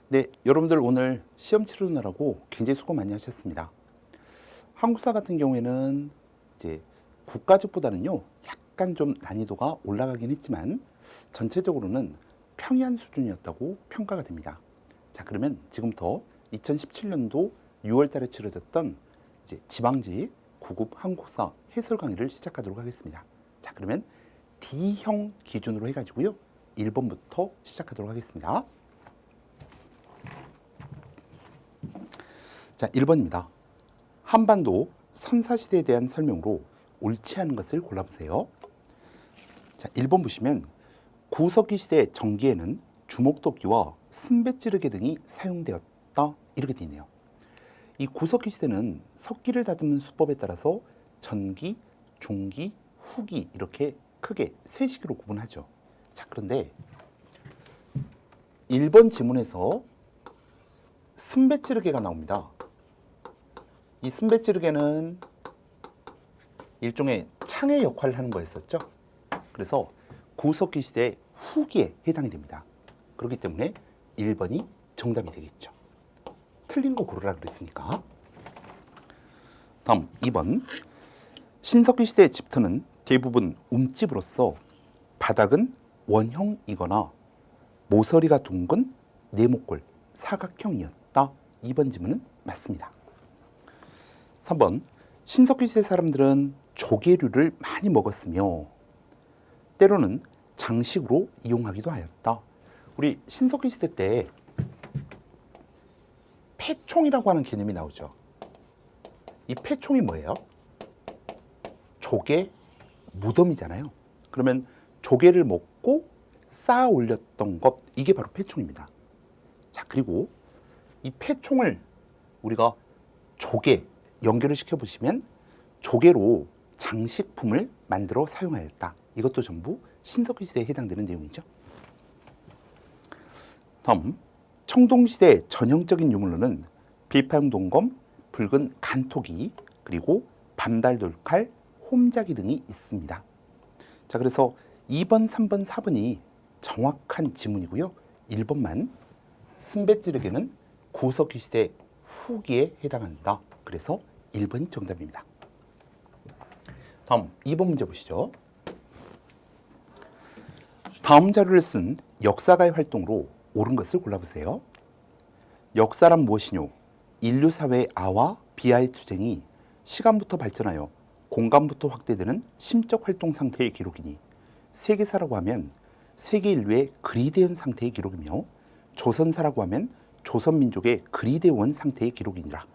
네, 여러분들 오늘 시험 치르느라고 굉장히 수고 많이 하셨습니다. 한국사 같은 경우에는 이제 국가직보다는요, 약간 좀 난이도가 올라가긴 했지만 전체적으로는 평이한 수준이었다고 평가가 됩니다. 자, 그러면 지금부터 2017년도 6월 달에 치러졌던 이제 지방직 9급 한국사 해설 강의를 시작하도록 하겠습니다. 자, 그러면 D형 기준으로 해가지고요, 1번부터 시작하도록 하겠습니다. 자, 1번입니다. 한반도 선사시대에 대한 설명으로 옳지 않은 것을 골라보세요. 자, 1번 보시면 구석기 시대 전기에는 주먹도끼와 순배찌르개 등이 사용되었다, 이렇게 되어 있네요. 이 구석기 시대는 석기를 다듬는 수법에 따라서 전기, 중기, 후기 이렇게 크게 세 시기로 구분하죠. 자, 그런데 1번 지문에서 순배찌르개가 나옵니다. 이 순배찌르개는 일종의 창의 역할을 하는 거였었죠. 그래서 구석기 시대 후기에 해당이 됩니다. 그렇기 때문에 1번이 정답이 되겠죠. 틀린 거 고르라 그랬으니까. 다음 2번. 신석기 시대의 집터는 대부분 움집으로서 바닥은 원형이거나 모서리가 둥근 네모꼴 사각형이었다. 2번 지문은 맞습니다. 3번. 신석기 시대 사람들은 조개류를 많이 먹었으며 때로는 장식으로 이용하기도 하였다. 우리 신석기 시대 때 패총이라고 하는 개념이 나오죠. 이 패총이 뭐예요? 조개 무덤이잖아요. 그러면 조개를 먹고 쌓아 올렸던 것, 이게 바로 패총입니다. 자, 그리고 이 패총을 우리가 조개 연결을 시켜보시면 조개로 장식품을 만들어 사용하였다. 이것도 전부 신석기 시대에 해당되는 내용이죠. 다음, 청동시대 전형적인 유물로는 비판동검, 붉은 간토기, 그리고 밤달돌칼, 홈자기 등이 있습니다. 자, 그래서 2번, 3번, 4번이 정확한 지문이고요. 1번만 순배찌르개는 구석기 시대 후기에 해당한다. 그래서 1번이 정답입니다. 다음 2번 문제 보시죠. 다음 자료를 쓴 역사가의 활동으로 옳은 것을 골라보세요. 역사란 무엇이뇨? 인류 사회의 아와 비아의 투쟁이 시간부터 발전하여 공간부터 확대되는 심적 활동 상태의 기록이니, 세계사라고 하면 세계 인류의 그리대원 상태의 기록이며, 조선사라고 하면 조선민족의 그리대원 상태의 기록이니라.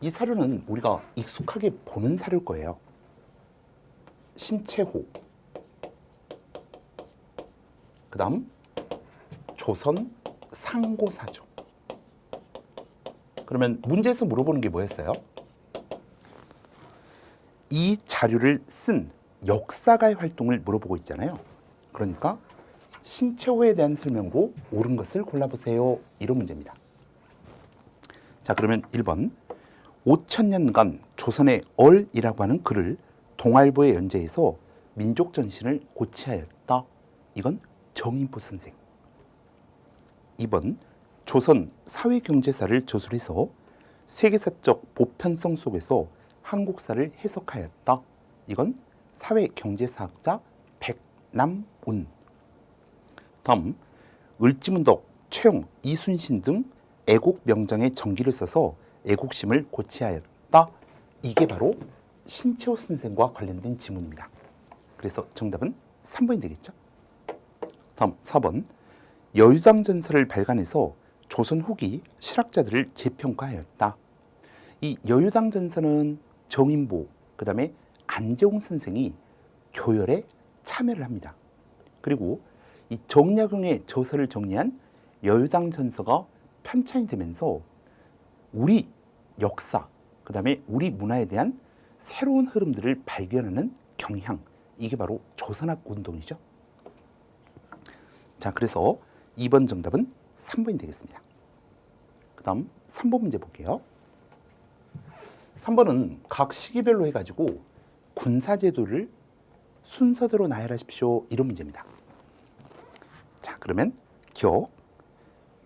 이 사료는 우리가 익숙하게 보는 사료일 거예요. 신채호, 그 다음 조선 상고사죠. 그러면 문제에서 물어보는 게 뭐였어요? 이 자료를 쓴 역사가의 활동을 물어보고 있잖아요. 그러니까 신채호에 대한 설명으로 옳은 것을 골라보세요. 이런 문제입니다. 자, 그러면 1번. 5천년간 조선의 얼이라고 하는 글을 동아일보에 연재해서 민족전신을 고치하였다. 이건 정인포 선생. 2번. 조선 사회경제사를 저술해서 세계사적 보편성 속에서 한국사를 해석하였다. 이건 사회경제사학자 백남운. 다음, 을지문덕, 최영, 이순신 등 애국 명장의 전기를 써서 애국심을 고치하였다. 이게 바로 신채호 선생과 관련된 지문입니다. 그래서 정답은 3번이 되겠죠. 다음 4번. 여유당 전설을 발간해서 조선 후기 실학자들을 재평가하였다. 이 여유당 전설은 정인보, 그 다음에 안재홍 선생이 교열에 참여를 합니다. 그리고 이 정약용의 저서를 정리한 여유당 전서가 편찬이 되면서 우리 역사, 그 다음에 우리 문화에 대한 새로운 흐름들을 발견하는 경향, 이게 바로 조선학 운동이죠. 자, 그래서 2번 정답은 3번이 되겠습니다. 그 다음 3번 문제 볼게요. 3번은 각 시기별로 해가지고 군사제도를 순서대로 나열하십시오. 이런 문제입니다. 자, 그러면 기억,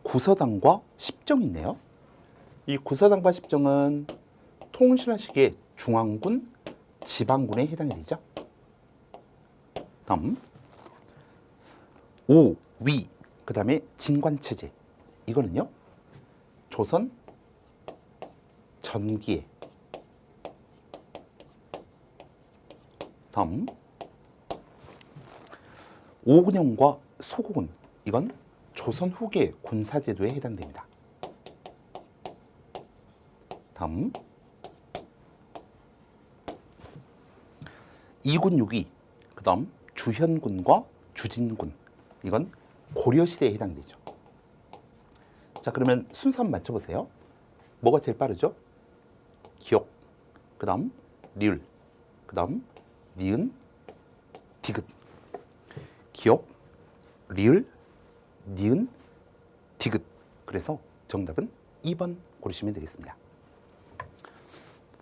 구서당과 십정이 있네요. 이 구서당과 십정은 통신화식의 중앙군, 지방군에 해당이 되죠. 다음 오, 위, 그 다음에 진관체제. 이거는요, 조선 전기에. 다음 오군영과 소국은, 이건 조선 후기의 군사제도에 해당됩니다. 다음 이군육이, 그 다음 주현군과 주진군, 이건 고려시대에 해당되죠. 자, 그러면 순서 한번 맞춰보세요. 뭐가 제일 빠르죠? 기역, 그 다음 리을, 그 다음 니은, 디귿. 기역, 리을, 니은, 디귿. 그래서 정답은 2번 고르시면 되겠습니다.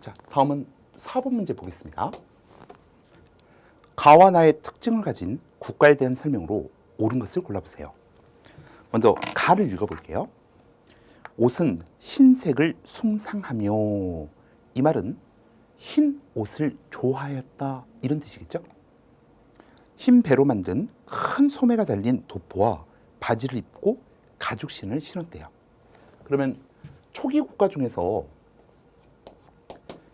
자, 다음은 4번 문제 보겠습니다. 가와 나의 특징을 가진 국가에 대한 설명으로 옳은 것을 골라보세요. 먼저 가를 읽어볼게요. 옷은 흰색을 숭상하며. 이 말은 흰 옷을 좋아하였다, 이런 뜻이겠죠. 흰 배로 만든 큰 소매가 달린 도포와 바지를 입고 가죽신을 신었대요. 그러면 초기 국가 중에서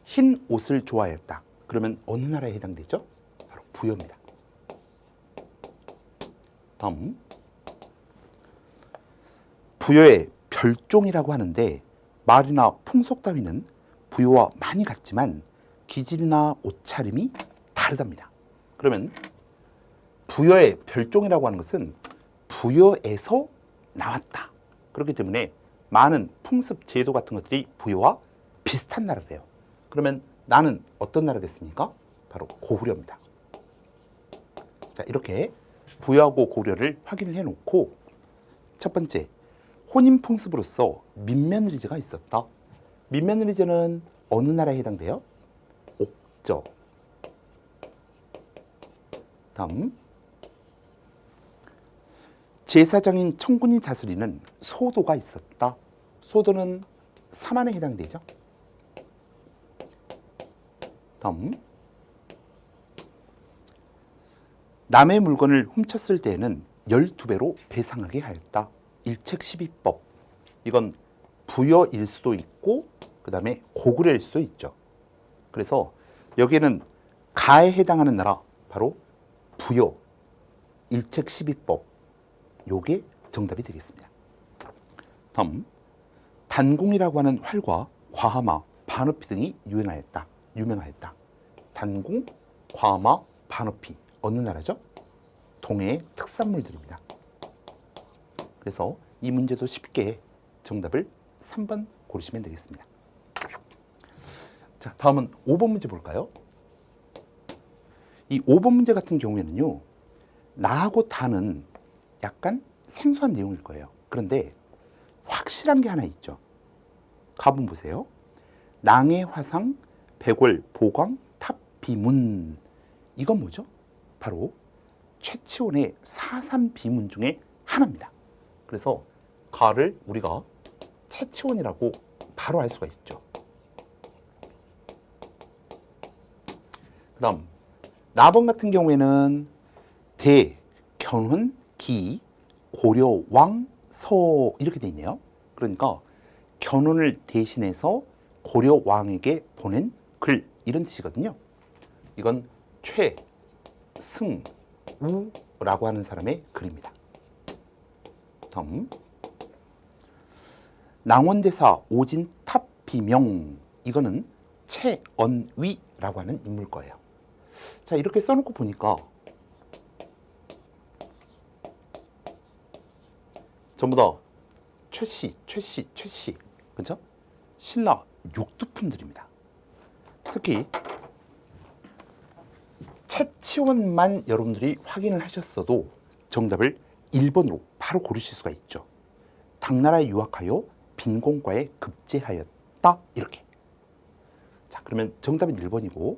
흰 옷을 좋아했다, 그러면 어느 나라에 해당되죠? 바로 부여입니다. 다음 부여의 별종이라고 하는데, 말이나 풍속 따위는 부여와 많이 같지만 기질이나 옷차림이 다르답니다. 그러면 부여의 별종이라고 하는 것은 부여에서 나왔다. 그렇기 때문에 많은 풍습, 제도 같은 것들이 부여와 비슷한 나라래요. 그러면 나는 어떤 나라겠습니까? 바로 고구려입니다. 자, 이렇게 부여하고 고구려를 확인을 해놓고, 첫 번째, 혼인 풍습으로서 민면리제가 있었다. 민면리제는 어느 나라에 해당돼요? 옥저. 다음 제사장인 청군이 다스리는 소도가 있었다. 소도는 사만에 해당되죠. 다음 남의 물건을 훔쳤을 때에는 12배로 배상하게 하였다. 일책십이법. 이건 부여일 수도 있고 그 다음에 고구려일 수도 있죠. 그래서 여기에는 가에 해당하는 나라, 바로 부여, 일책십이법, 요게 정답이 되겠습니다. 다음 단공이라고 하는 활과 과하마, 반어피 등이 유명하였다. 단공, 과하마, 반어피, 어느 나라죠? 동해의 특산물들입니다. 그래서 이 문제도 쉽게 정답을 3번 고르시면 되겠습니다. 자, 다음은 5번 문제 볼까요? 이 5번 문제 같은 경우에는요, 나하고 다는 약간 생소한 내용일 거예요. 그런데 확실한 게 하나 있죠. 가본 보세요. 낭의 화상, 백월, 보광, 탑, 비문. 이건 뭐죠? 바로 최치원의 사삼 비문 중에 하나입니다. 그래서 가를 우리가 최치원이라고 바로 알 수가 있죠. 그 다음 나번 같은 경우에는 대, 견훈, 기, 고려, 왕, 서 이렇게 돼 있네요. 그러니까 견훈을 대신해서 고려 왕에게 보낸 글, 이런 뜻이거든요. 이건 최승우라고 하는 사람의 글입니다. 다음 낭원대사 오진 탑비명, 이거는 최언위라고 하는 인물 거예요. 자, 이렇게 써놓고 보니까 전부 다 최씨, 그죠? 신라 육두품들입니다. 특히 최치원만 여러분들이 확인을 하셨어도 정답을 1번으로 바로 고르실 수가 있죠. 당나라에 유학하여 빈공과에 급제하였다, 이렇게. 그러면 정답은 1번이고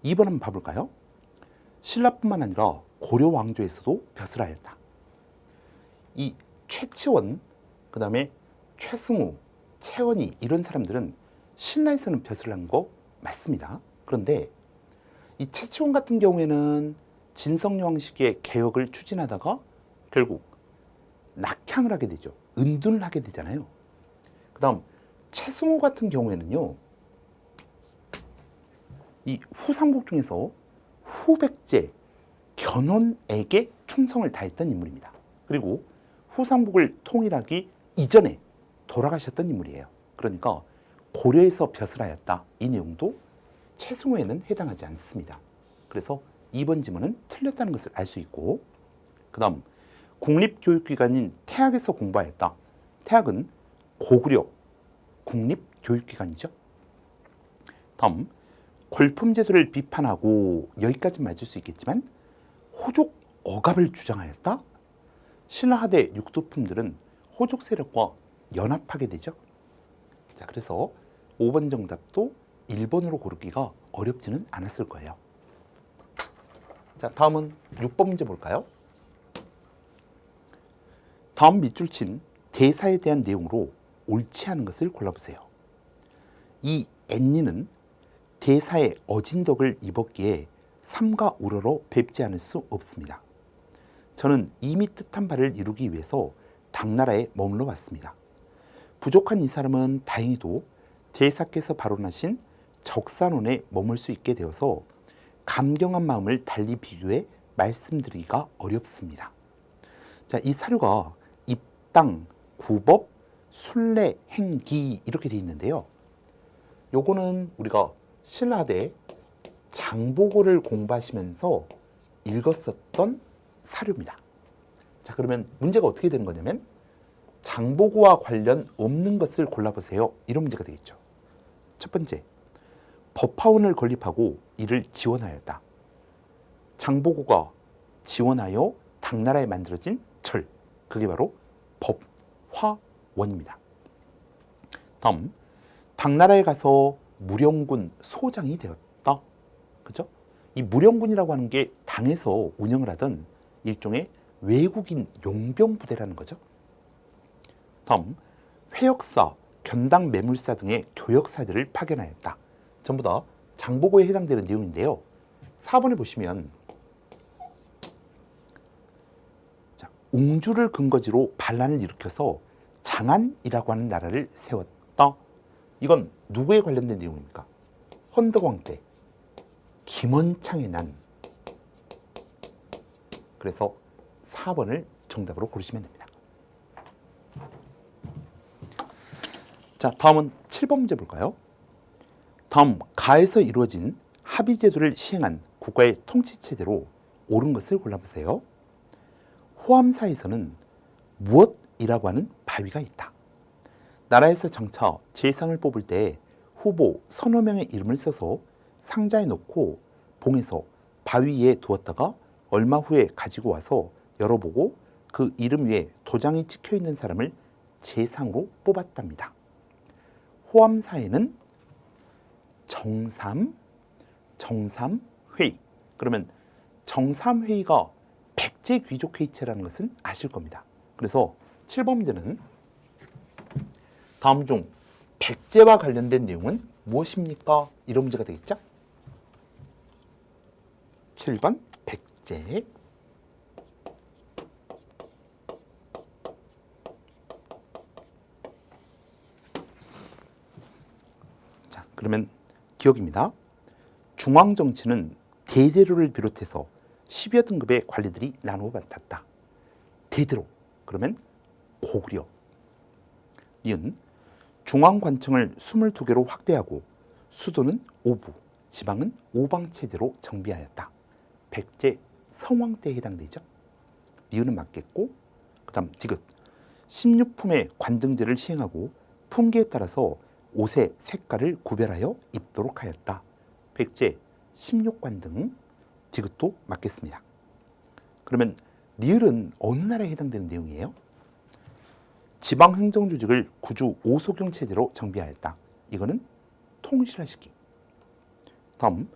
2번 한번 봐볼까요? 신라뿐만 아니라 고려 왕조에서도 벼슬 하였다. 이 최치원, 그 다음에 최승우, 최원희 이런 사람들은 신라에서는 벼슬을 한 거 맞습니다. 그런데 이 최치원 같은 경우에는 진성여왕시기의 개혁을 추진하다가 결국 낙향을 하게 되죠. 은둔을 하게 되잖아요. 그 다음 최승우 같은 경우에는요, 이 후삼국 중에서 후백제 견훤에게 충성을 다했던 인물입니다. 그리고 후삼국을 통일하기 이전에 돌아가셨던 인물이에요. 그러니까 고려에서 벼슬하였다. 이 내용도 최승우에는 해당하지 않습니다. 그래서 2번 지문은 틀렸다는 것을 알 수 있고, 그 다음 국립교육기관인 태학에서 공부하였다. 태학은 고구려 국립교육기관이죠. 다음 골품제도를 비판하고, 여기까지 맞을 수 있겠지만 호족 억압을 주장하였다. 신라하대 육두품들은 호족 세력과 연합하게 되죠. 자, 그래서 5번 정답도 1번으로 고르기가 어렵지는 않았을 거예요. 자, 다음은 6번 문제 볼까요? 다음 밑줄 친 대사에 대한 내용으로 옳지 않은 것을 골라보세요. 이 앤니는 대사의 어진덕을 입었기에 삼가 우러러 뵙지 않을 수 없습니다. 저는 이미 뜻한 바를 이루기 위해서 당나라에 머물러 왔습니다. 부족한 이 사람은 다행히도 대사께서 발언하신 적산원에 머물 수 있게 되어서 감경한 마음을 달리 비교해 말씀드리기가 어렵습니다. 자, 이 사료가 입당, 구법, 순례, 행기 이렇게 되어 있는데요. 요거는 우리가 신라대 장보고를 공부하시면서 읽었었던 사료입니다. 자, 그러면 문제가 어떻게 되는 거냐면 장보고와 관련 없는 것을 골라보세요. 이런 문제가 되겠죠. 첫 번째, 법화원을 건립하고 이를 지원하였다. 장보고가 지원하여 당나라에 만들어진 절, 그게 바로 법화원입니다. 다음, 당나라에 가서 무령군 소장이 되었다. 그죠? 이 무령군이라고 하는 게 당에서 운영을 하던 일종의 외국인 용병 부대라는 거죠. 다음, 회역사, 견당 매물사 등의 교역사들을 파견하였다. 전부 다 장보고에 해당되는 내용인데요. 4번에 보시면 자, 웅주를 근거지로 반란을 일으켜서 장안이라고 하는 나라를 세웠다. 이건 누구에 관련된 내용입니까? 헌덕왕 때 김원창의 난. 그래서 4번을 정답으로 고르시면 됩니다. 자, 다음은 7번 문제 볼까요? 다음 가에서 이루어진 합의제도를 시행한 국가의 통치체제로 옳은 것을 골라보세요. 호암사에서는 무엇이라고 하는 바위가 있다. 나라에서 장차 재상을 뽑을 때 후보 서너 명의 이름을 써서 상자에 넣고 봉에서 바위 위에 두었다가 얼마 후에 가지고 와서 열어보고 그 이름 위에 도장이 찍혀 있는 사람을 재상으로 뽑았답니다. 호암사에는 정삼회의. 그러면 정삼회의가 백제 귀족회의체라는 것은 아실 겁니다. 그래서 7번 문제는 다음 중 백제와 관련된 내용은 무엇입니까? 이런 문제가 되겠죠? 7번 백제. 자, 그러면 기억입니다. 중앙정치는 대대로를 비롯해서 10여 등급의 관리들이 나누어 맡았다. 대대로, 그러면 고구려. 이은 중앙관청을 22개로 확대하고 수도는 오부, 지방은 오방체제로 정비하였다. 백제 성왕 때에 해당되죠. 니은은 맞겠고, 그 다음 디귿. 16품의 관등제를 시행하고 품계에 따라서 옷의 색깔을 구별하여 입도록 하였다. 백제 16관등, 디귿도 맞겠습니다. 그러면 리을은 어느 나라에 해당되는 내용이에요? 지방행정조직을 구주 오소경 체제로 정비하였다. 이거는 통신화 시기. 다음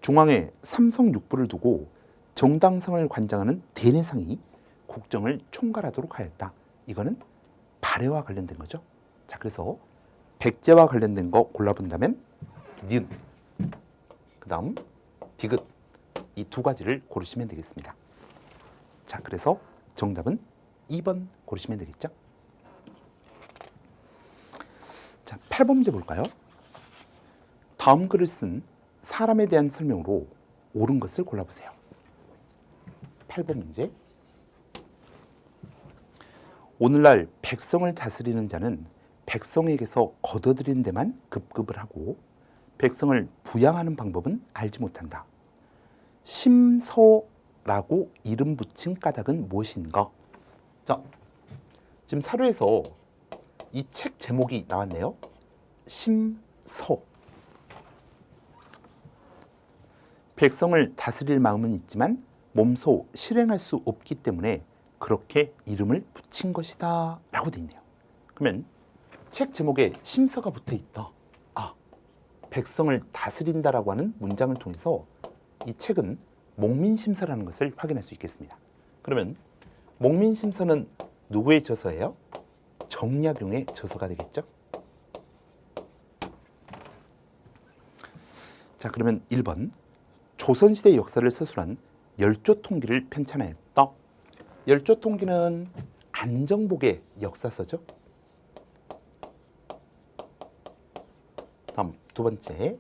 중앙에 삼성 육부를 두고 정당성을 관장하는 대내상이 국정을 총괄하도록 하였다. 이거는 발해와 관련된 거죠. 자, 그래서 백제와 관련된 거 골라본다면 니은, 그 다음 디귿, 이 두 가지를 고르시면 되겠습니다. 자, 그래서 정답은 2번 고르시면 되겠죠. 자, 8번 문제 볼까요? 다음 글을 쓴 사람에 대한 설명으로 옳은 것을 골라보세요. 8번 문제. 오늘날 백성을 다스리는 자는 백성에게서 걷어들이는 데만 급급을 하고 백성을 부양하는 방법은 알지 못한다. 심서라고 이름 붙인 까닭은 무엇인가? 자, 지금 사료에서 이 책 제목이 나왔네요. 심서. 백성을 다스릴 마음은 있지만 몸소 실행할 수 없기 때문에 그렇게 이름을 붙인 것이다 라고 돼 있네요. 그러면 책 제목에 심서가 붙어 있다. 아, 백성을 다스린다라고 하는 문장을 통해서 이 책은 목민심서라는 것을 확인할 수 있겠습니다. 그러면 목민심서는 누구의 저서예요? 정약용의 저서가 되겠죠. 자, 그러면 1번 조선시대 역사를 서술한 열조통기를 편찬하였다. 열조통기는 안정복의 역사서죠. 다음 두 번째,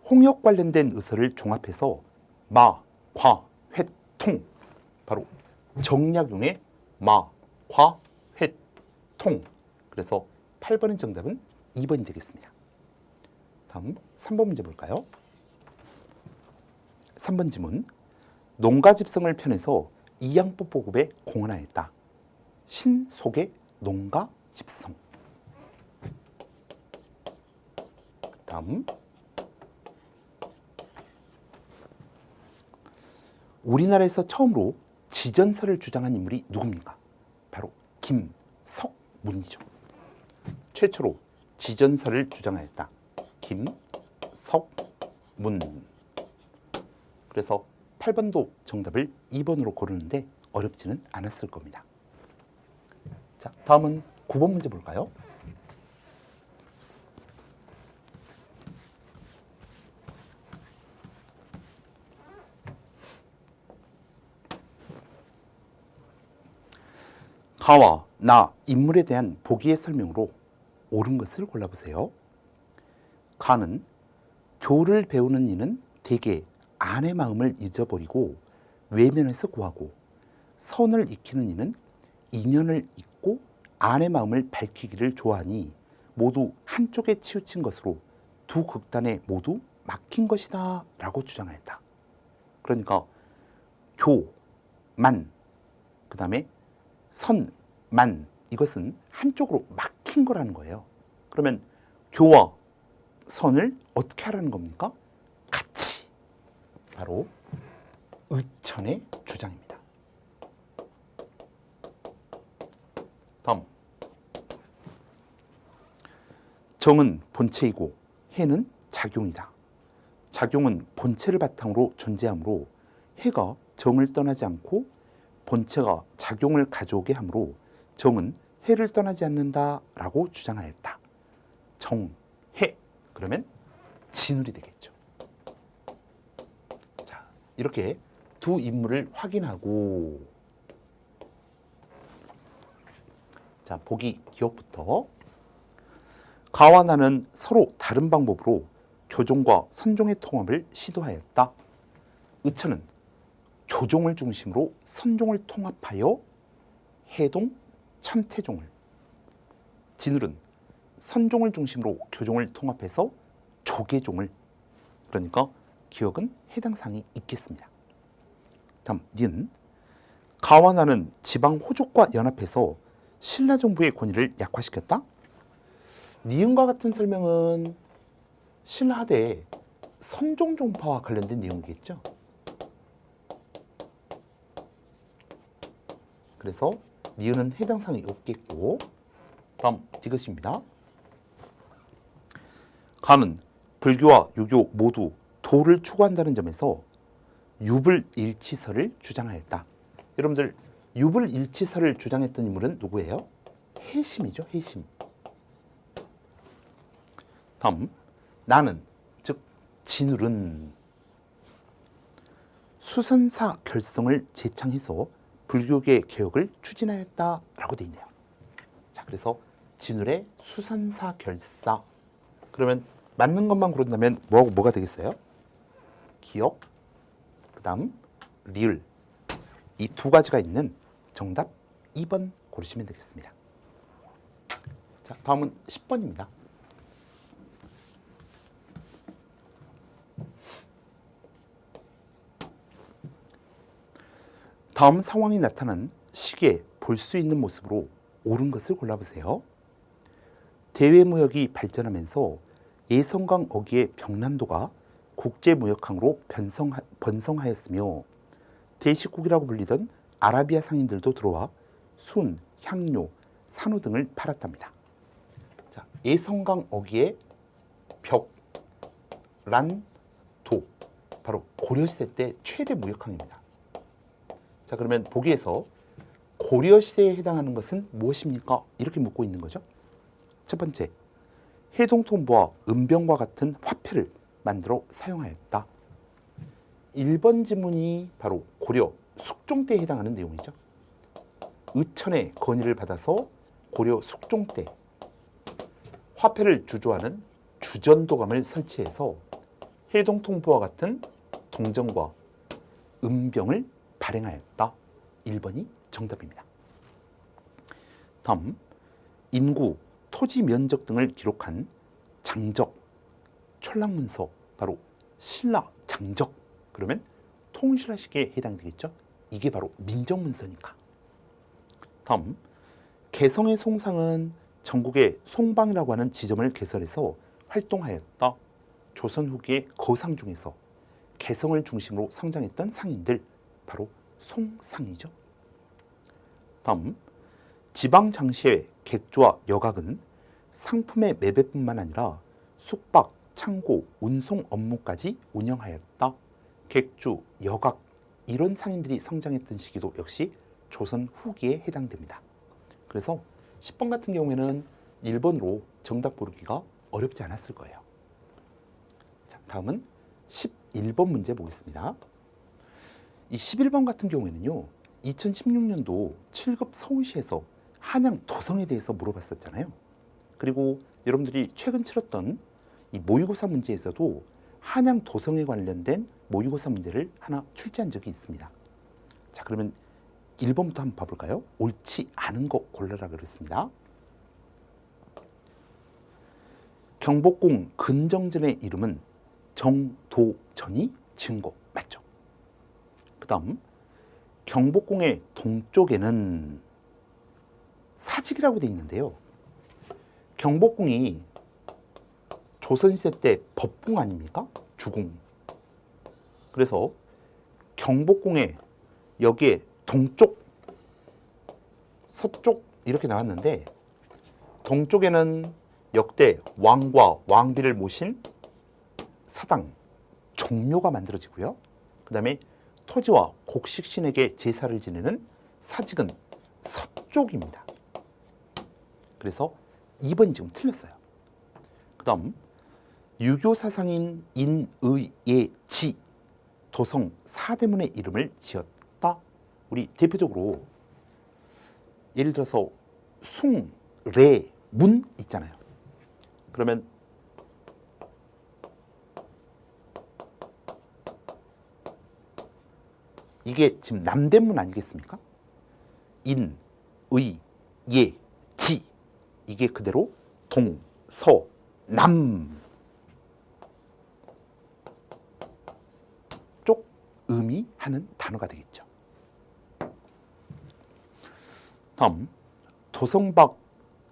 홍역 관련된 의서를 종합해서 마, 과, 회, 통, 바로 정약용의 마, 과, 회, 통. 그래서 8번의 정답은 2번이 되겠습니다. 다음 3번 문제 볼까요? 3번 지문. 농가집성을 편해서 이양법보급에 공헌하였다. 신속의 농가집성. 다음 우리나라에서 처음으로 지전설을 주장한 인물이 누굽니까? 바로 김석문이죠. 최초로 지전설을 주장하였다. 김석문. 그래서 8번도 정답을 2번으로 고르는데 어렵지는 않았을 겁니다. 자, 다음은 9번 문제 볼까요? 가와 나 인물에 대한 보기의 설명으로 옳은 것을 골라보세요. 가는 교를 배우는 이는 대개 아내 마음을 잊어버리고 외면해서 구하고, 선을 익히는 이는 인연을 잊고 아내 마음을 밝히기를 좋아하니 모두 한쪽에 치우친 것으로 두 극단에 모두 막힌 것이다 라고 주장하였다. 그러니까 교, 만, 그 다음에 선, 만, 이것은 한쪽으로 막힌 거라는 거예요. 그러면 교와 선을 어떻게 하라는 겁니까? 같이. 바로 의천의 주장입니다. 다음, 정은 본체이고 해는 작용이다. 작용은 본체를 바탕으로 존재하므로 해가 정을 떠나지 않고 본체가 작용을 가져오게 하므로 정은 해를 떠나지 않는다라고 주장하였다. 정, 해. 그러면 진울이 되겠죠. 자, 이렇게 두 인물을 확인하고, 자, 보기 기억부터. 가와 나는 서로 다른 방법으로 교종과 선종의 통합을 시도하였다. 의천은 교종을 중심으로 선종을 통합하여 해동, 천태종을, 진울은 선종을 중심으로 교종을 통합해서 조계종을, 그러니까 기억은 해당 사항이 있겠습니다. 다음, 니은. 가와 나는 지방 호족과 연합해서 신라 정부의 권위를 약화시켰다. 니은과 같은 설명은 신라하대 선종종파와 관련된 내용이겠죠. 그래서 니은은 해당 사항이 없겠고, 다음 디귿입니다. 가는 불교와 유교 모두 도를 추구한다는 점에서 유불일치설을 주장하였다. 여러분들 유불일치설을 주장했던 인물은 누구예요? 해심이죠. 해심. 다음 나는 즉 진울은 수선사 결성을 제창해서 불교계 개혁을 추진하였다라고 돼 있네요. 자, 그래서 진울의 수선사 결사. 그러면 맞는 것만 고른다면 뭐가 되겠어요? 기역, 그다음 리을. 이 두 가지가 있는 정답 2번 고르시면 되겠습니다. 자, 다음은 10번입니다. 다음 상황이 나타난 시기에 볼 수 있는 모습으로 옳은 것을 골라보세요. 대외무역이 발전하면서 예성강 어귀의 병난도가 국제무역항으로 번성하였으며 대식국이라고 불리던 아라비아 상인들도 들어와 순, 향료, 산호 등을 팔았답니다. 자, 예성강 어귀의 벽란도, 바로 고려시대 때 최대 무역항입니다. 자, 그러면 보기에서 고려시대에 해당하는 것은 무엇입니까? 이렇게 묻고 있는 거죠. 첫 번째, 해동통보와 은병과 같은 화폐를 만들어 사용하였다. 1번 지문이 바로 고려 숙종 때에 해당하는 내용이죠. 의천의 건의를 받아서 고려 숙종 때 화폐를 주조하는 주전도감을 설치해서 해동통보와 같은 동전과 은병을 발행하였다. 1번이 정답입니다. 다음, 인구, 토지 면적 등을 기록한 장적, 철랑문서, 바로 신라 장적. 그러면 통신라시기에 해당이 되겠죠. 이게 바로 민정문서니까. 다음, 개성의 송상은 전국에 송방이라고 하는 지점을 개설해서 활동하였다. 조선 후기의 거상 중에서 개성을 중심으로 성장했던 상인들, 바로 송상이죠. 다음, 지방 장시의 객주와 여각은 상품의 매배뿐만 아니라 숙박, 창고, 운송 업무까지 운영하였다. 객주, 여각 이런 상인들이 성장했던 시기도 역시 조선 후기에 해당됩니다. 그래서 10번 같은 경우에는 1번으로 정답 고르기가 어렵지 않았을 거예요. 자, 다음은 11번 문제 보겠습니다. 이 11번 같은 경우에는요, 2016년도 7급 서울시에서 한양 도성에 대해서 물어봤었잖아요. 그리고 여러분들이 최근 치렀던 이 모의고사 문제에서도 한양 도성에 관련된 모의고사 문제를 하나 출제한 적이 있습니다. 자, 그러면 1번부터 한번 봐볼까요? 옳지 않은 거 골라라 그랬습니다. 경복궁 근정전의 이름은 정도전이 지은 거 맞죠? 그 다음, 경복궁의 동쪽에는 사직이라고 돼 있는데요. 경복궁이 조선시대 때 법궁 아닙니까? 주궁. 그래서 경복궁에 여기에 동쪽, 서쪽 이렇게 나왔는데, 동쪽에는 역대 왕과 왕비를 모신 사당, 종묘가 만들어지고요. 그 다음에 토지와 곡식신에게 제사를 지내는 사직은 서쪽입니다. 그래서 2번이 지금 틀렸어요. 그 다음, 유교 사상인 인의의 지, 도성 사대문의 이름을 지었다. 우리 대표적으로 예를 들어서 숭, 레, 문 있잖아요. 그러면 이게 지금 남대문 아니겠습니까? 인, 의, 예, 지. 이게 그대로 동, 서, 남 쪽 의미하는 단어가 되겠죠. 다음, 도성 밖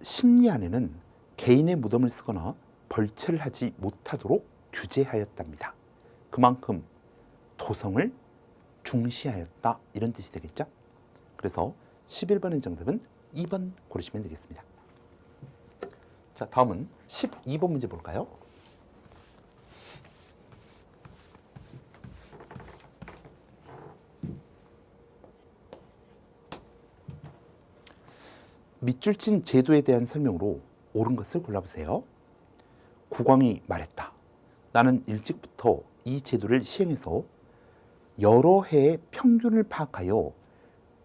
심리 안에는 개인의 무덤을 쓰거나 벌채를 하지 못하도록 규제하였답니다. 그만큼 도성을 중시하였다, 이런 뜻이 되겠죠. 그래서 11번의 정답은 2번 고르시면 되겠습니다. 자, 다음은 12번 문제 볼까요? 밑줄 친 제도에 대한 설명으로 옳은 것을 골라보세요. 국왕이 말했다. 나는 일찍부터 이 제도를 시행해서 여러 해의 평균을 파악하여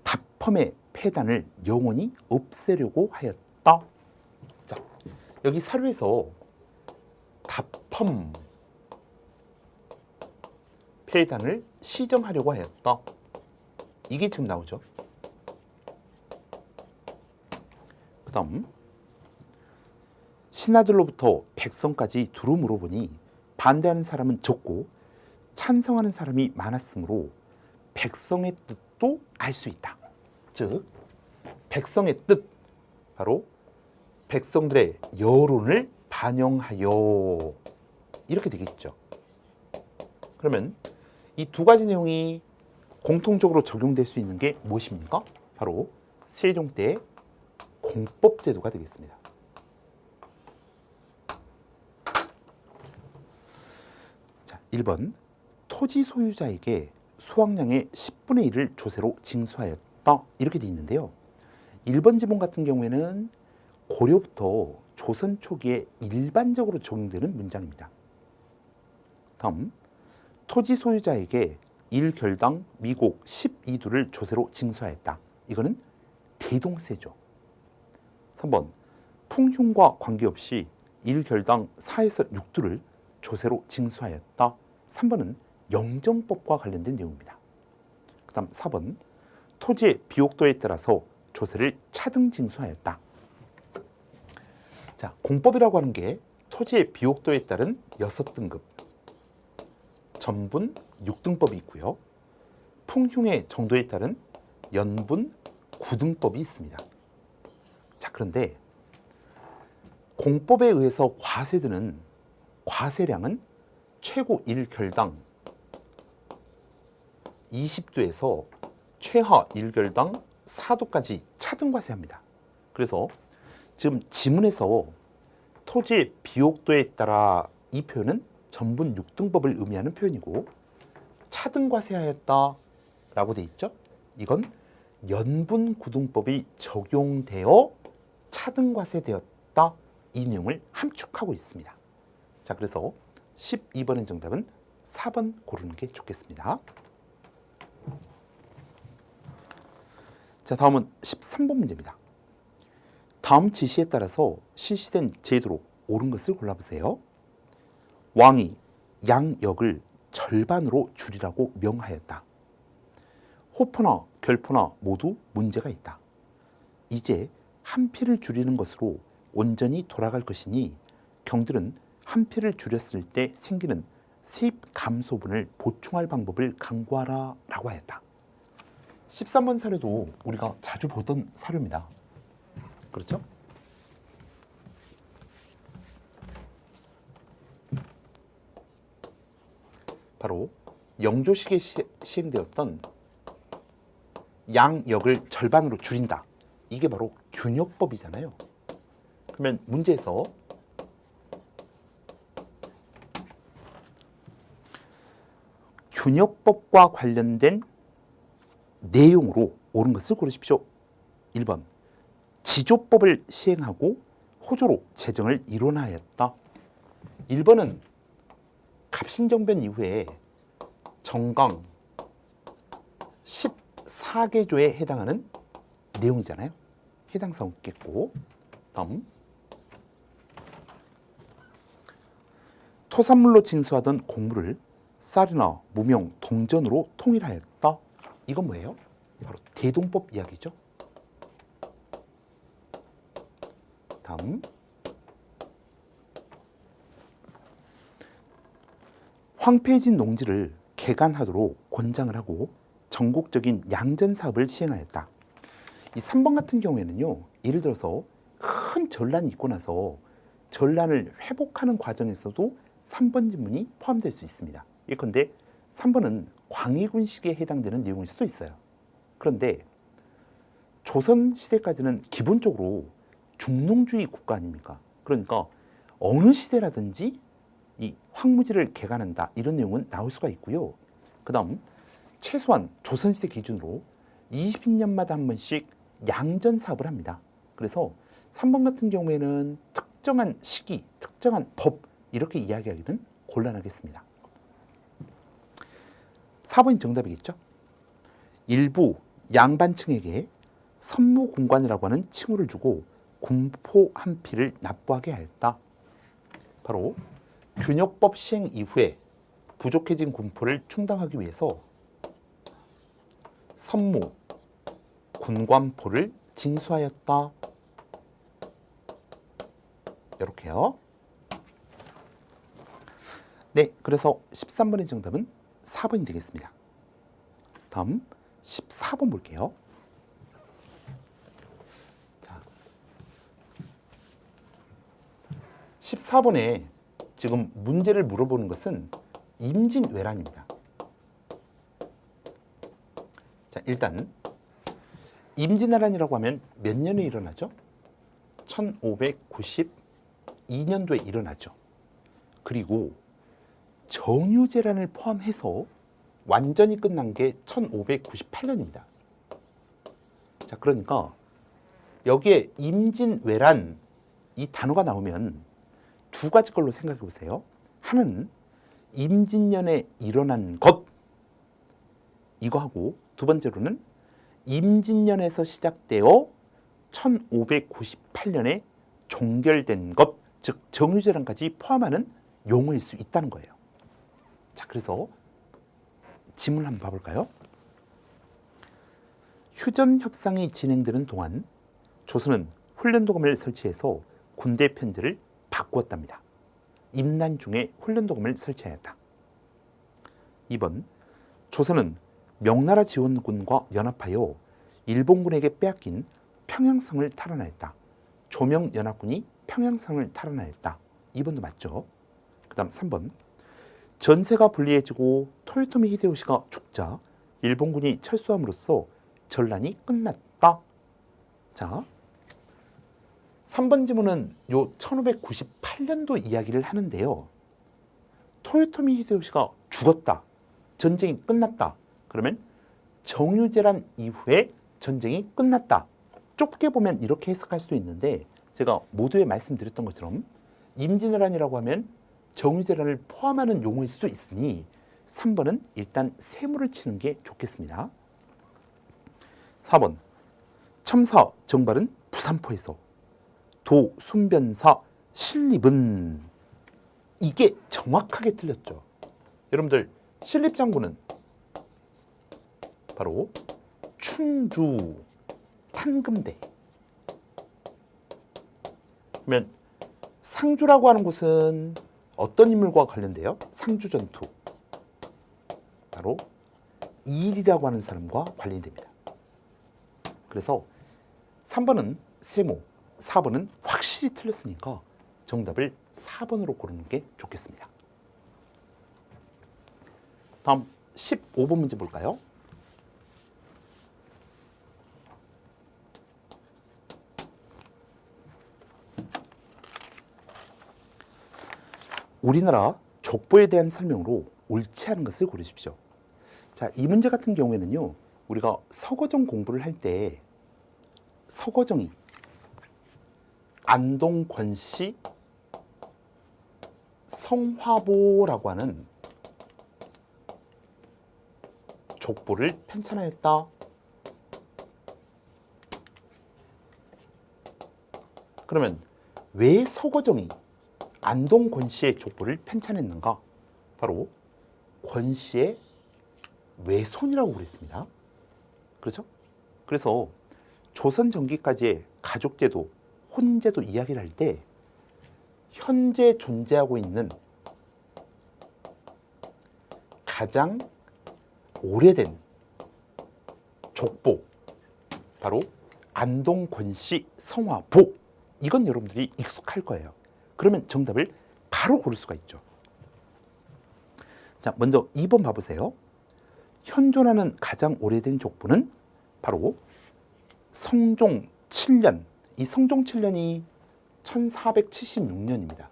다펌의 폐단을 영원히 없애려고 하였다. 자, 여기 사료에서 다펌 폐단을 시정하려고 하였다. 이게 지금 나오죠. 그 다음 신하들로부터 백성까지 두루 물어보니 반대하는 사람은 적고 찬성하는 사람이 많았으므로 백성의 뜻도 알 수 있다. 즉 백성의 뜻, 바로 백성들의 여론을 반영하여 이렇게 되겠죠. 그러면 이 두 가지 내용이 공통적으로 적용될 수 있는 게 무엇입니까? 바로 세종 때의 공법제도가 되겠습니다. 자, 1번 토지 소유자에게 수확량의 10분의 1을 조세로 징수하였다. 이렇게 돼 있는데요. 1번 지문 같은 경우에는 고려부터 조선 초기에 일반적으로 적용되는 문장입니다. 다음 토지 소유자에게 1결당 미곡 12두를 조세로 징수하였다. 이거는 대동세죠. 3번 풍흉과 관계없이 1결당 4에서 6두를 조세로 징수하였다. 3번은 영정법과 관련된 내용입니다. 그 다음 4번 토지의 비옥도에 따라서 조세를 차등 징수하였다. 자, 공법이라고 하는 게 토지의 비옥도에 따른 6등급, 전분 6등법이 있고요. 풍흉의 정도에 따른 연분 9등법이 있습니다. 자, 그런데 공법에 의해서 과세되는 과세량은 최고 1결당 20도에서 최하 1결당 4도까지 차등과세합니다. 그래서 지금 지문에서 토지의 비옥도에 따라 이 표현은 전분 6등법을 의미하는 표현이고 차등과세하였다라고 돼 있죠. 이건 연분 9등법이 적용되어 차등과세되었다. 이 내용을 함축하고 있습니다. 자, 그래서 12번의 정답은 4번 고르는 게 좋겠습니다. 자, 다음은 13번 문제입니다. 다음 지시에 따라서 실시된 제도로 옳은 것을 골라보세요. 왕이 양역을 절반으로 줄이라고 명하였다. 호포나 결포나 모두 문제가 있다. 이제 한 피를 줄이는 것으로 온전히 돌아갈 것이니 경들은 한 피를 줄였을 때 생기는 세입 감소분을 보충할 방법을 강구하라 라고 하였다. 13번 사료도 우리가 자주 보던 사료입니다. 그렇죠? 바로 영조시기에 시행되었던 양역을 절반으로 줄인다. 이게 바로 균역법이잖아요. 그러면 문제에서 균역법과 관련된 내용으로 옳은 것을 고르십시오. 1번 지조법을 시행하고 호조로 재정을 일원하였다. 1번은 갑신정변 이후에 정강 14개조에 해당하는 내용이잖아요. 해당 사항겠고, 다음 토산물로 징수하던 곡물을 쌀이나 무명, 동전으로 통일하였다. 이건 뭐예요? 바로 대동법 이야기죠. 다음 황폐해진 농지를 개간하도록 권장을 하고 전국적인 양전 사업을 시행하였다. 이 3번 같은 경우에는요, 예를 들어서 큰 전란이 있고 나서 전란을 회복하는 과정에서도 3번 지문이 포함될 수 있습니다. 예컨대 3번은 광해군 시기에 해당되는 내용일 수도 있어요. 그런데 조선 시대까지는 기본적으로 중농주의 국가 아닙니까? 그러니까 어느 시대라든지 이 황무지를 개간한다 이런 내용은 나올 수가 있고요. 그 다음 최소한 조선시대 기준으로 20년마다 한 번씩 양전 사업을 합니다. 그래서 3번 같은 경우에는 특정한 시기, 특정한 법 이렇게 이야기하기는 곤란하겠습니다. 4번이 정답이겠죠? 일부 양반층에게 선무군관이라고 하는 칭호를 주고 군포 한 피를 납부하게 하였다. 바로 균역법 시행 이후에 부족해진 군포를 충당하기 위해서 선무, 군관포를 징수하였다. 이렇게요. 네, 그래서 13번의 정답은 4번이 되겠습니다. 다음 14번 볼게요. 자, 14번에 지금 문제를 물어보는 것은 임진왜란입니다. 자, 일단 임진왜란이라고 하면 몇 년에 일어나죠? 1592년도에 일어나죠. 그리고 정유재란을 포함해서 완전히 끝난 게 1598년입니다. 자, 그러니까 여기에 임진왜란 이 단어가 나오면 두 가지 걸로 생각해 보세요. 하나는 임진년에 일어난 것 이거 하고 두 번째로는 임진년에서 시작되어 1598년에 종결된 것, 즉 정유재란까지 포함하는 용어일 수 있다는 거예요. 자, 그래서 지문을 한번 봐볼까요? 휴전 협상이 진행되는 동안 조선은 훈련도금을 설치해서 군대 편제를 바꾸었답니다. 임난 중에 훈련도금을 설치하였다. 2번, 조선은 명나라 지원군과 연합하여 일본군에게 빼앗긴 평양성을 탈환하였다. 조명연합군이 평양성을 탈환하였다. 2번도 맞죠? 그 다음 3번, 전세가 불리해지고 토요토미 히데요시가 죽자 일본군이 철수함으로써 전란이 끝났다. 자, 3번 지문은 요 1598년도 이야기를 하는데요. 토요토미 히데요시가 죽었다. 전쟁이 끝났다. 그러면 정유재란 이후에 전쟁이 끝났다. 좁게 보면 이렇게 해석할 수 있는데 제가 모두에 말씀드렸던 것처럼 임진왜란이라고 하면 정유재란을 포함하는 용어일 수도 있으니 3번은 일단 세모를 치는 게 좋겠습니다. 4번, 첨사 정발은 부산포에서 도 순변사 신립은 이게 정확하게 틀렸죠. 여러분들 신립장군은 바로 충주 탄금대. 그러면 상주라고 하는 곳은 어떤 인물과 관련돼요? 상주전투. 바로 이일이라고 하는 사람과 관련이 됩니다. 그래서 3번은 세모, 4번은 확실히 틀렸으니까 정답을 4번으로 고르는 게 좋겠습니다. 다음 15번 문제 볼까요? 우리나라 족보에 대한 설명으로 옳지 않은 것을 고르십시오. 자, 이 문제 같은 경우에는요, 우리가 서거정 공부를 할 때 서거정이 안동 권씨 성화보라고 하는 족보를 편찬하였다. 그러면 왜 서거정이 안동 권씨의 족보를 편찬했는가? 바로 권씨의 외손이라고 그랬습니다. 그렇죠? 그래서 조선 전기까지의 가족제도, 혼인제도 이야기를 할 때 현재 존재하고 있는 가장 오래된 족보, 바로 안동 권씨 성화보. 이건 여러분들이 익숙할 거예요. 그러면 정답을 바로 고를 수가 있죠. 자, 먼저 2번 봐보세요. 현존하는 가장 오래된 족보는 바로 성종 7년. 이 성종 7년이 1476년입니다.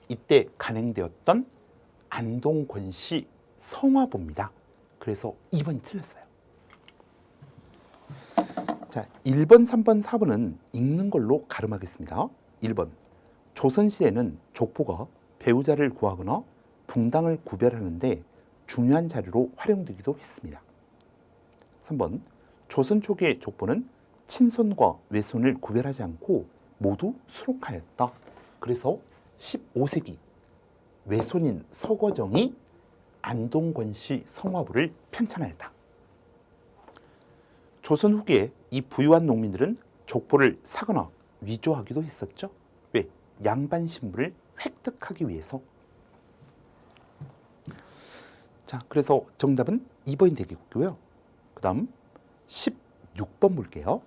이때 간행되었던 안동 권씨 성화보입니다. 그래서 2번이 틀렸어요. 자, 1번, 3번, 4번은 읽는 걸로 가름하겠습니다. 1번. 조선시대는 족보가 배우자를 구하거나 붕당을 구별하는데 중요한 자료로 활용되기도 했습니다. 3번. 조선 초기의 족보는 친손과 외손을 구별하지 않고 모두 수록하였다. 그래서 15세기 외손인 서거정이 안동권씨 성화부를 편찬하였다. 조선 후기에 이 부유한 농민들은 족보를 사거나 위조하기도 했었죠. 왜? 양반 신분을 획득하기 위해서. 자, 그래서 정답은 2번이 되겠고요. 그 다음 16번 볼게요.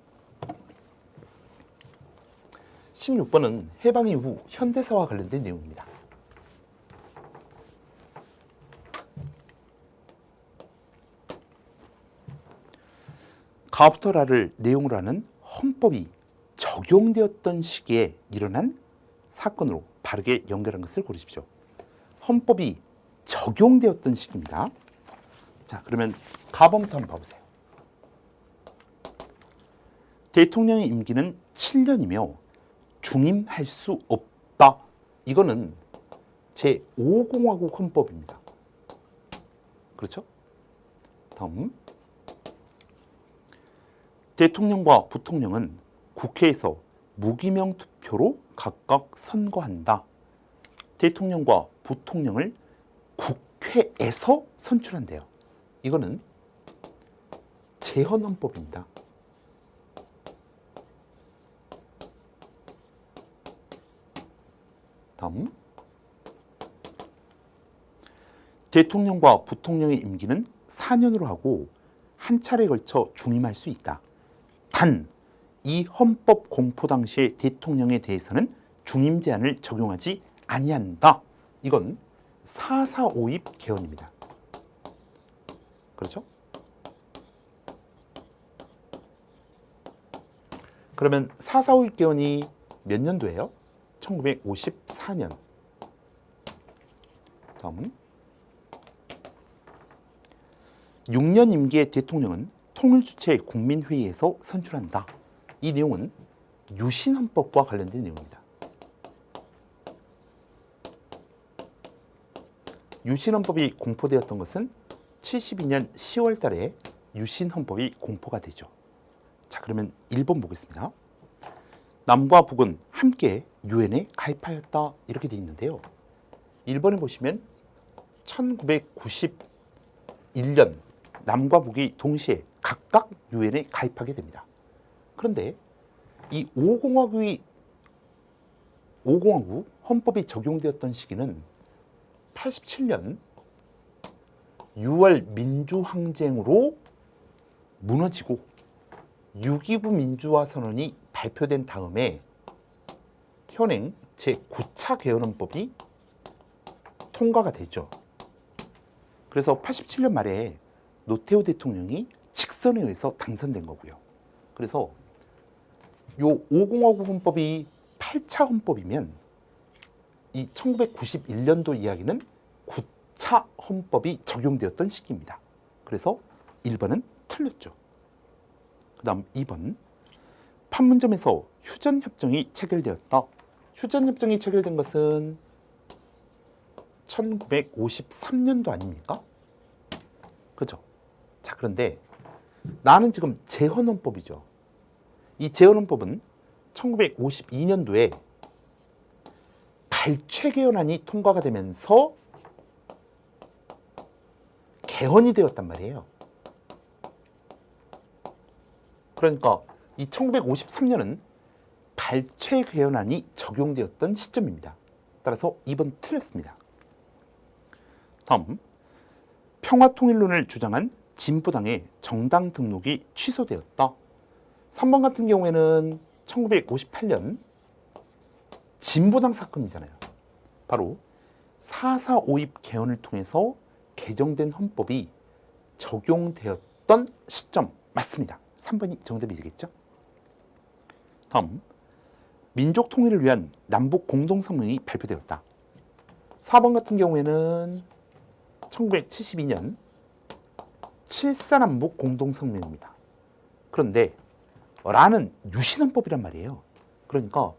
16번은 해방 이후 현대사와 관련된 내용입니다. 가부터라를 내용으로 하는 헌법이 적용되었던 시기에 일어난 사건으로 바르게 연결한 것을 고르십시오. 헌법이 적용되었던 시기입니다. 자, 그러면 가범부터 한번 봐보세요. 대통령의 임기는 7년이며 중임할 수 없다. 이거는 제5공화국 헌법입니다. 그렇죠? 다음. 대통령과 부통령은 국회에서 무기명 투표로 각각 선거한다. 대통령과 부통령을 국회에서 선출한대요. 이거는 제헌헌법입니다. 다음. 대통령과 부통령의 임기는 4년으로 하고 한 차례에 걸쳐 중임할 수 있다. 단, 이 헌법 공포 당시의 대통령에 대해서는 중임 제한을 적용하지 아니한다. 이건 4.4.5입 개헌입니다. 그렇죠? 그러면 4.4.5입 개헌이 몇 년도예요? 1954년. 다음은 6년 임기의 대통령은 통일주체 국민회의에서 선출한다. 이 내용은 유신헌법과 관련된 내용입니다. 유신헌법이 공포되었던 것은 72년 10월 달에 유신헌법이 공포가 되죠. 자, 그러면 1번 보겠습니다. 남과 북은 함께 유엔에 가입하였다. 이렇게 되어 있는데요. 1번에 보시면 1991년 남과 북이 동시에 각각 유엔에 가입하게 됩니다. 그런데 이 5공화국 헌법이 적용되었던 시기는 87년 6월 민주항쟁으로 무너지고 6.29 민주화 선언이 발표된 다음에 현행 제9차 개헌헌법이 통과가 되죠. 그래서 87년 말에 노태우 대통령이 직선에 의해서 당선된 거고요. 그래서 요 5공화국 헌법이 8차 헌법이면 이 1991년도 이야기는 9차 헌법이 적용되었던 시기입니다. 그래서 1번은 틀렸죠. 그 다음 2번. 판문점에서 휴전협정이 체결되었다. 휴전협정이 체결된 것은 1953년도 아닙니까? 그죠? 자, 그런데 나는 지금 제헌헌법이죠. 이 제헌헌법은 1952년도에 발췌개헌안이 통과가 되면서 개헌이 되었단 말이에요. 그러니까 이 1953년은 발췌개헌안이 적용되었던 시점입니다. 따라서 2번 틀렸습니다. 다음, 평화통일론을 주장한 진보당의 정당 등록이 취소되었다. 3번 같은 경우에는 1958년 진보당 사건이잖아요. 바로 4.4.5입 개헌을 통해서 개정된 헌법이 적용되었던 시점 맞습니다. 3번이 정답이 되겠죠. 다음, 민족 통일을 위한 남북 공동성명이 발표되었다. 4번 같은 경우에는 1972년 7.4남북 공동성명입니다. 그런데 라는 유신헌법이란 말이에요. 그러니까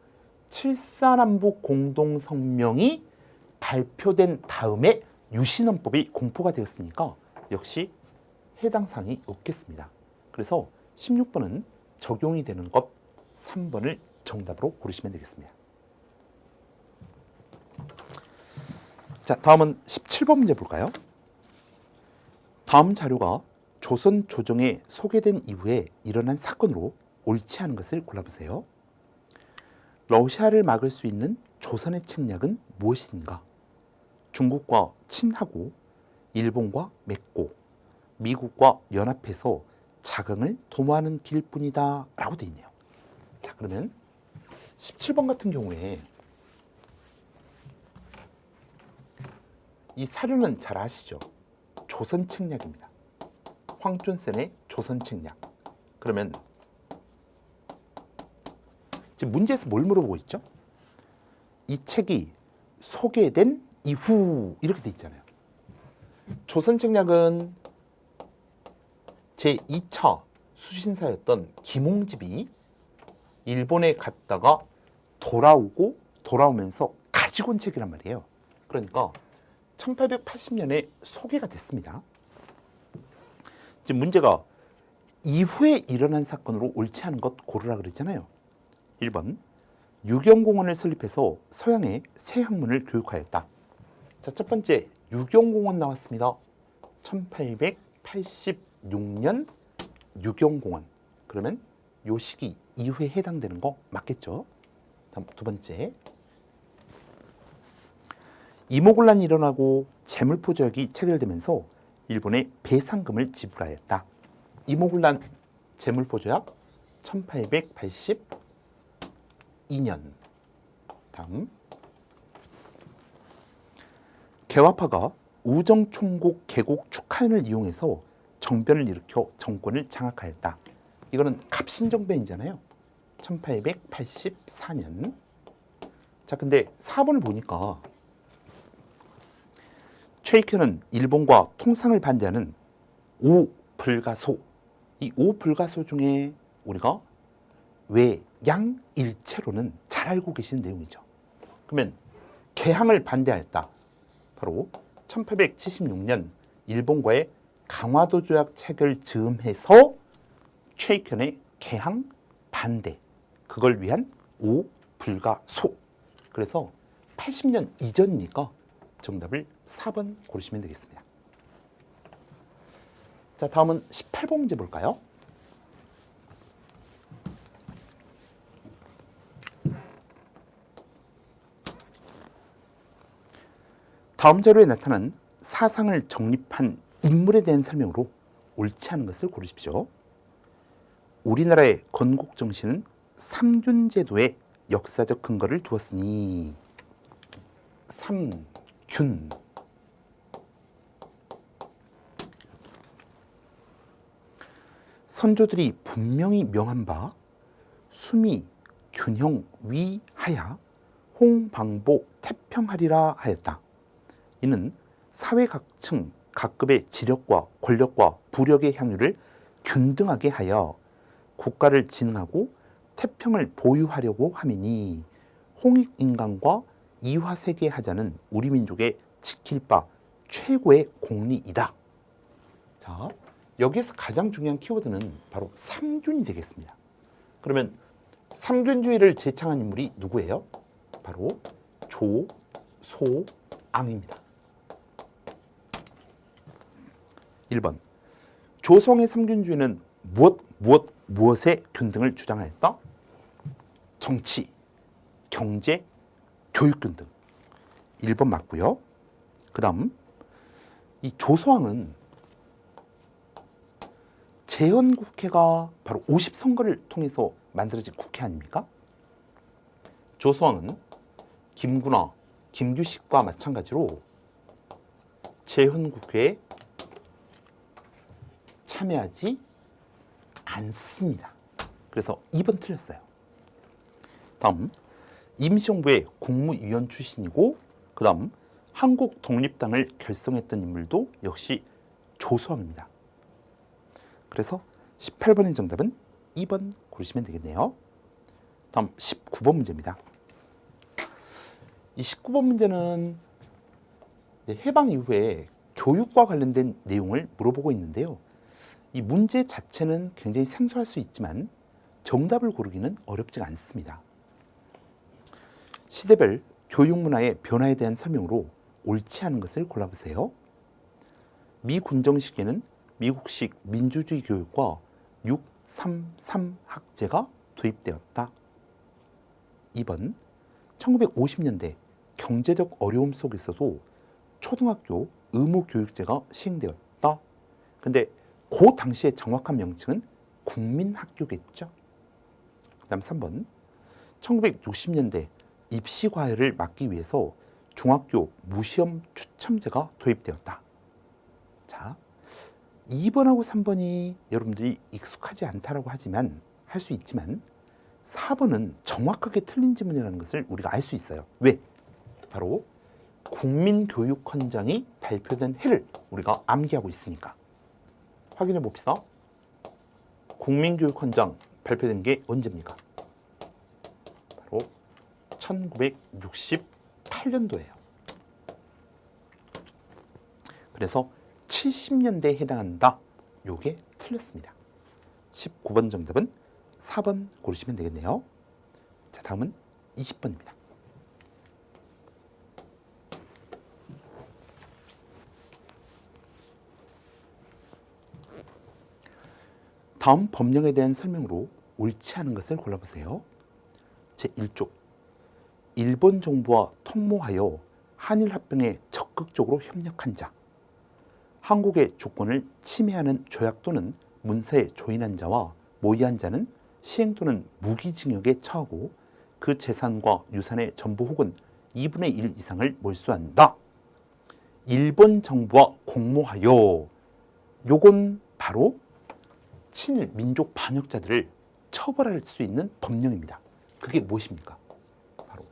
7.4남북 공동성명이 발표된 다음에 유신헌법이 공포가 되었으니까 역시 해당 사항이 없겠습니다. 그래서 16번은 적용이 되는 것 3번을 정답으로 고르시면 되겠습니다. 자, 다음은 17번 문제 볼까요? 다음 자료가 조선 조정에 소개된 이후에 일어난 사건으로 옳지 않은 것을 골라보세요. 러시아를 막을 수 있는 조선의 책략은 무엇인가? 중국과 친하고 일본과 맺고 미국과 연합해서 자강을 도모하는 길뿐이다 라고 되어 있네요. 자, 그러면 17번 같은 경우에 이 사료는 잘 아시죠? 조선 책략입니다. 황존센의 조선 책략. 그러면 지금 문제에서 뭘 물어보고 있죠? 이 책이 소개된 이후 이렇게 돼 있잖아요. 조선 책략은 제2차 수신사였던 김홍집이 일본에 갔다가 돌아오면서 가지고 온 책이란 말이에요. 그러니까 1880년에 소개가 됐습니다. 지금 문제가 이후에 일어난 사건으로 옳지 않은 것 고르라 그랬잖아요. 1번 유경공원을 설립해서 서양의 새 학문을 교육하였다. 자, 첫 번째 유경공원 나왔습니다. 1886년 유경공원. 그러면 요 시기 이후에 해당되는 거 맞겠죠? 다음 두 번째 이모군란이 일어나고 재물포조약이 체결되면서 일본에 배상금을 지불하였다. 이모군란 재물포조약 1882년. 다음 개화파가 우정총국 개국 축하연을 이용해서 정변을 일으켜 정권을 장악하였다. 이거는 갑신정변이잖아요. 1884년. 자, 근데 4번을 보니까 최익현은 일본과 통상을 반대하는 오불가소. 이 오불가소 중에 우리가 외양일체로는 잘 알고 계신 내용이죠. 그러면 개항을 반대하였다. 바로 1876년 일본과의 강화도 조약 체결 즈음해서 최익현의 개항 반대, 그걸 위한 오불가소. 그래서 80년 이전이니까 정답을 4번 고르시면 되겠습니다. 자, 다음은 18번 문제 볼까요? 다음 자료에 나타난 사상을 정립한 인물에 대한 설명으로 옳지 않은 것을 고르십시오. 우리나라의 건국 정신은 삼균제도의 역사적 근거를 두었으니 삼균. 선조들이 분명히 명한 바 수미 균형 위하야 홍방보 태평하리라 하였다. 이는 사회 각층 각급의 지력과 권력과 부력의 향유를 균등하게 하여 국가를 진흥하고 태평을 보유하려고 함이니 홍익인간과 이화세계하자는 우리 민족의 지킬 바 최고의 공리이다. 자, 여기에서 가장 중요한 키워드는 바로 삼균이 되겠습니다. 그러면 삼균주의를 제창한 인물이 누구예요? 바로 조소앙입니다. 1번 조성의 삼균주의는 무엇의 균등을 주장하였다? 정치, 경제, 교육균 등. 1번 맞고요. 그 다음 이 조소왕은 재헌국회가 바로 50선거를 통해서 만들어진 국회 아닙니까? 조소왕은 김구나, 김규식과 마찬가지로 재헌국회에 참여하지 않습니다. 그래서 2번 틀렸어요. 다음 임시정부의 국무위원 출신이고 그 다음 한국독립당을 결성했던 인물도 역시 조소왕입니다. 그래서 18번의 정답은 2번 고르시면 되겠네요. 다음 19번 문제입니다. 이 19번 문제는 해방 이후에 교육과 관련된 내용을 물어보고 있는데요. 이 문제 자체는 굉장히 생소할 수 있지만 정답을 고르기는 어렵지가 않습니다. 시대별 교육 문화의 변화에 대한 설명으로 옳지 않은 것을 골라보세요. 미 군정 시기에는 미국식 민주주의 교육과 633 학제가 도입되었다. 2번, 1950년대 경제적 어려움 속에서도 초등학교 의무교육제가 시행되었다. 근데 그 당시의 정확한 명칭은 국민학교겠죠. 그 다음 3번, 1960년대 입시 과외를 막기 위해서 중학교 무시험 추첨제가 도입되었다. 자, 2번하고 3번이 여러분들이 익숙하지 않다라고 하지만 할 수 있지만 4번은 정확하게 틀린 지문이라는 것을 우리가 알 수 있어요. 왜? 바로 국민교육헌장이 발표된 해를 우리가 암기하고 있으니까. 확인해 봅시다. 국민교육헌장 발표된 게 언제입니까? 바로 1968년도예요. 그래서 70년대에 해당한다. 요게 틀렸습니다. 19번 정답은 4번 고르시면 되겠네요. 자, 다음은 20번입니다. 다음 법령에 대한 설명으로 옳지 않은 것을 골라보세요. 제1조, 일본 정부와 통모하여 한일 합병에 적극적으로 협력한 자, 한국의 주권을 침해하는 조약 또는 문서에 조인한 자와 모의한 자는 시행 또는 무기징역에 처하고 그 재산과 유산의 전부 혹은 2분의 1 이상을 몰수한다. 일본 정부와 공모하여, 요건 바로 친일 민족 반역자들을 처벌할 수 있는 법령입니다. 그게 무엇입니까? 바로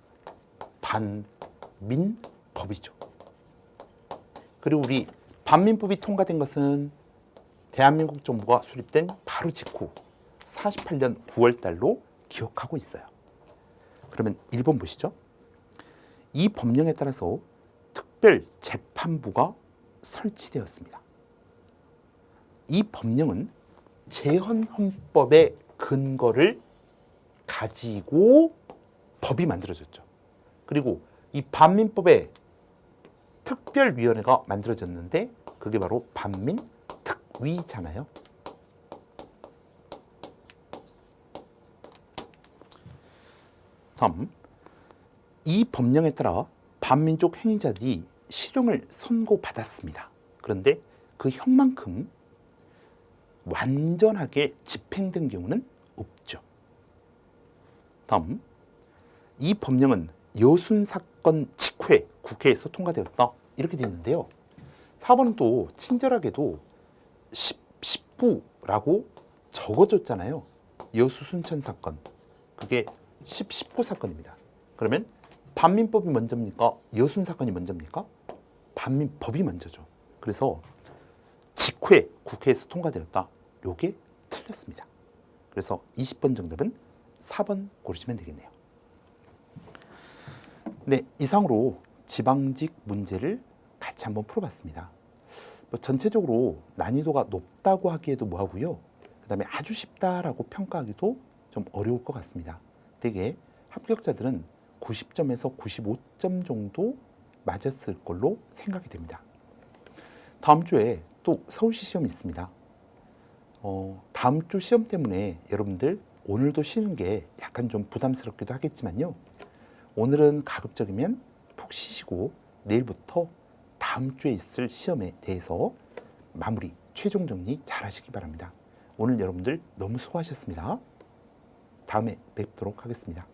반민법이죠. 그리고 우리 반민법이 통과된 것은 대한민국 정부가 수립된 바로 직후 48년 9월 달로 기억하고 있어요. 그러면 1번 보시죠. 이 법령에 따라서 특별 재판부가 설치되었습니다. 이 법령은 제헌헌법의 근거를 가지고 법이 만들어졌죠. 그리고 이 반민법에 특별위원회가 만들어졌는데 그게 바로 반민특위잖아요. 다음, 이 법령에 따라 반민족 행위자들이 실형을 선고받았습니다. 그런데 그 형만큼 완전하게 집행된 경우는 없죠. 다음, 이 법령은 여순 사건 직후에 국회에서 통과되었다. 이렇게 되어 있는데요. 4번은 또 친절하게도 19라고 적어줬잖아요. 여수 순천 사건. 그게 19 사건입니다. 그러면 반민법이 먼저입니까? 여순 사건이 먼저입니까? 반민법이 먼저죠. 그래서 직후에 국회에서 통과되었다. 요게 틀렸습니다. 그래서 20번 정답은 4번 고르시면 되겠네요. 네, 이상으로 지방직 문제를 같이 한번 풀어봤습니다. 전체적으로 난이도가 높다고 하기에도 뭐하고요. 그 다음에 아주 쉽다라고 평가하기도 좀 어려울 것 같습니다. 되게 합격자들은 90점에서 95점 정도 맞았을 걸로 생각이 됩니다. 다음 주에 또 서울시 시험이 있습니다. 다음 주 시험 때문에 여러분들 오늘도 쉬는 게 약간 좀 부담스럽기도 하겠지만요. 오늘은 가급적이면 푹 쉬시고 내일부터 다음 주에 있을 시험에 대해서 마무리, 최종 정리 잘 하시기 바랍니다. 오늘 여러분들 너무 수고하셨습니다. 다음에 뵙도록 하겠습니다.